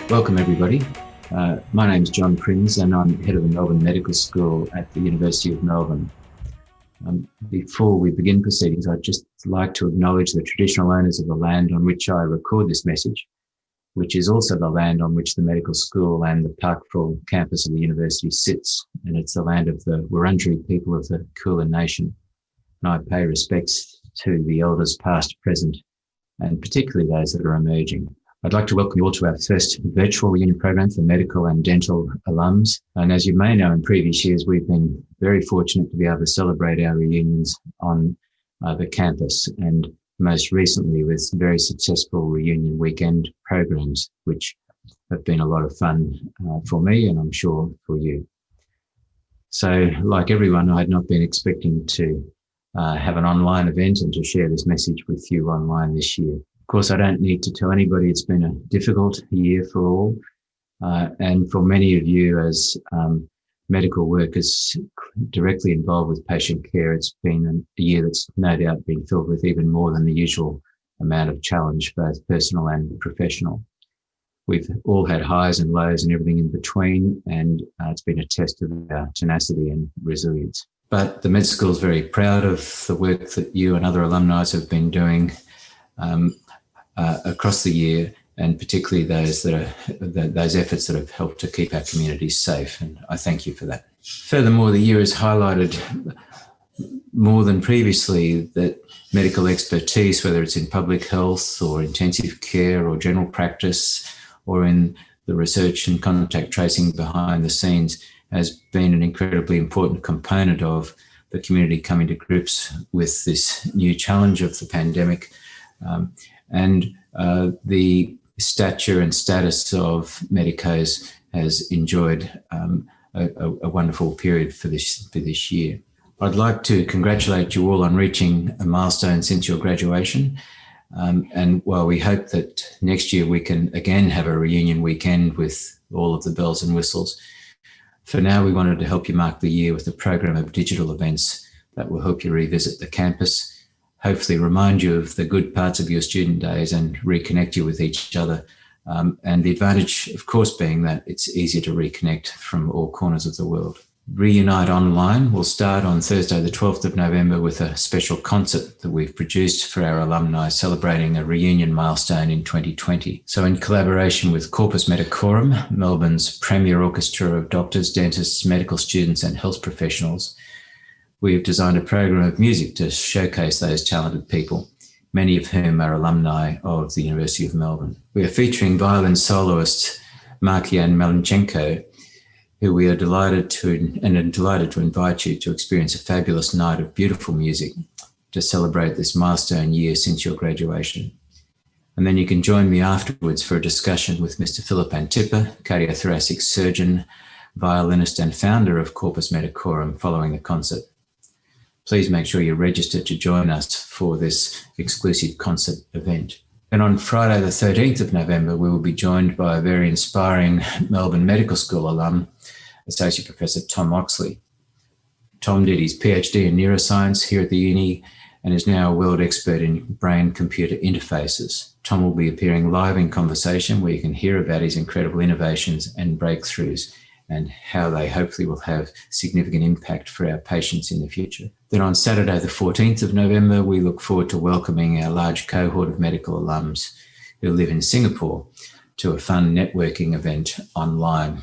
Welcome everybody. My name is John Prins and I'm head of the Melbourne Medical School at the University of Melbourne. Before we begin proceedings, I'd just like to acknowledge the traditional owners of the land on which I record this message, which is also the land on which the medical school and the Parkville campus of the university sits, and it's the land of the Wurundjeri people of the Kulin Nation. And I pay respects to the elders past, present, and particularly those that are emerging. I'd like to welcome you all to our first virtual reunion program for medical and dental alums. And as you may know, in previous years, we've been very fortunate to be able to celebrate our reunions on the campus, and most recently with very successful reunion weekend programs, which have been a lot of fun for me and I'm sure for you. So like everyone, I had not been expecting to have an online event and to share this message with you online this year. Of course, I don't need to tell anybody it's been a difficult year for all. And for many of you as medical workers directly involved with patient care, it's been a year that's no doubt been filled with even more than the usual amount of challenge, both personal and professional. We've all had highs and lows and everything in between, and it's been a test of our tenacity and resilience. But the med school is very proud of the work that you and other alumni have been doing across the year, and particularly those efforts that have helped to keep our communities safe, and I thank you for that. Furthermore, the year has highlighted more than previously that medical expertise, whether it's in public health or intensive care or general practice or in the research and contact tracing behind the scenes, has been an incredibly important component of the community coming to grips with this new challenge of the pandemic. And the stature and status of medicos has enjoyed a wonderful period for this year. I'd like to congratulate you all on reaching a milestone since your graduation. And while we hope that next year we can again have a reunion weekend with all of the bells and whistles, for now we wanted to help you mark the year with a program of digital events that will help you revisit the campus, hopefully remind you of the good parts of your student days and reconnect you with each other. And the advantage, of course, being that it's easier to reconnect from all corners of the world. Reunite Online will start on Thursday, the 12th of November with a special concert that we've produced for our alumni celebrating a reunion milestone in 2020. So in collaboration with Corpus Medicorum, Melbourne's premier orchestra of doctors, dentists, medical students and health professionals, we've designed a program of music to showcase those talented people, many of whom are alumni of the University of Melbourne. We are featuring violin soloist Markian Malenchenko, who we are delighted to invite you to experience a fabulous night of beautiful music to celebrate this milestone year since your graduation. And then you can join me afterwards for a discussion with Mr. Philip Antippa, cardiothoracic surgeon, violinist and founder of Corpus Medicorum, following the concert. Please make sure you're registered to join us for this exclusive concert event. And on Friday, the 13th of November, we will be joined by a very inspiring Melbourne Medical School alum, Associate Professor Tom Oxley. Tom did his PhD in neuroscience here at the uni and is now a world expert in brain-computer interfaces. Tom will be appearing live in conversation where you can hear about his incredible innovations and breakthroughs and how they hopefully will have significant impact for our patients in the future. Then on Saturday, the 14th of November, we look forward to welcoming our large cohort of medical alums who live in Singapore to a fun networking event online.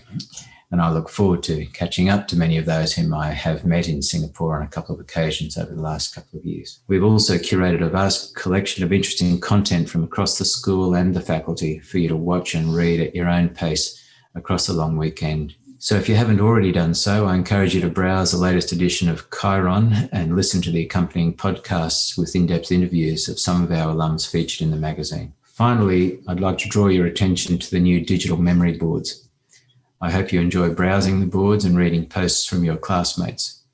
And I look forward to catching up to many of those whom I have met in Singapore on a couple of occasions over the last couple of years. We've also curated a vast collection of interesting content from across the school and the faculty for you to watch and read at your own pace across the long weekend. So if you haven't already done so, I encourage you to browse the latest edition of Chiron and listen to the accompanying podcasts with in-depth interviews of some of our alums featured in the magazine. Finally, I'd like to draw your attention to the new digital memory boards. I hope you enjoy browsing the boards and reading posts from your classmates.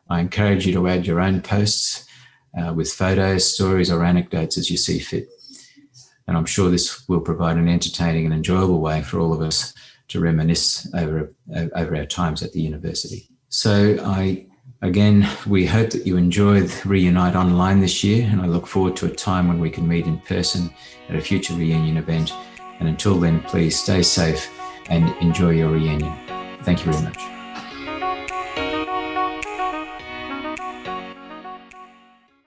I encourage you to add your own posts with photos, stories or anecdotes as you see fit. And I'm sure this will provide an entertaining and enjoyable way for all of us to reminisce over our times at the university. So we hope that you enjoyed Reunite Online this year, and I look forward to a time when we can meet in person at a future reunion event And until then, please stay safe and enjoy your reunion. Thank you very much.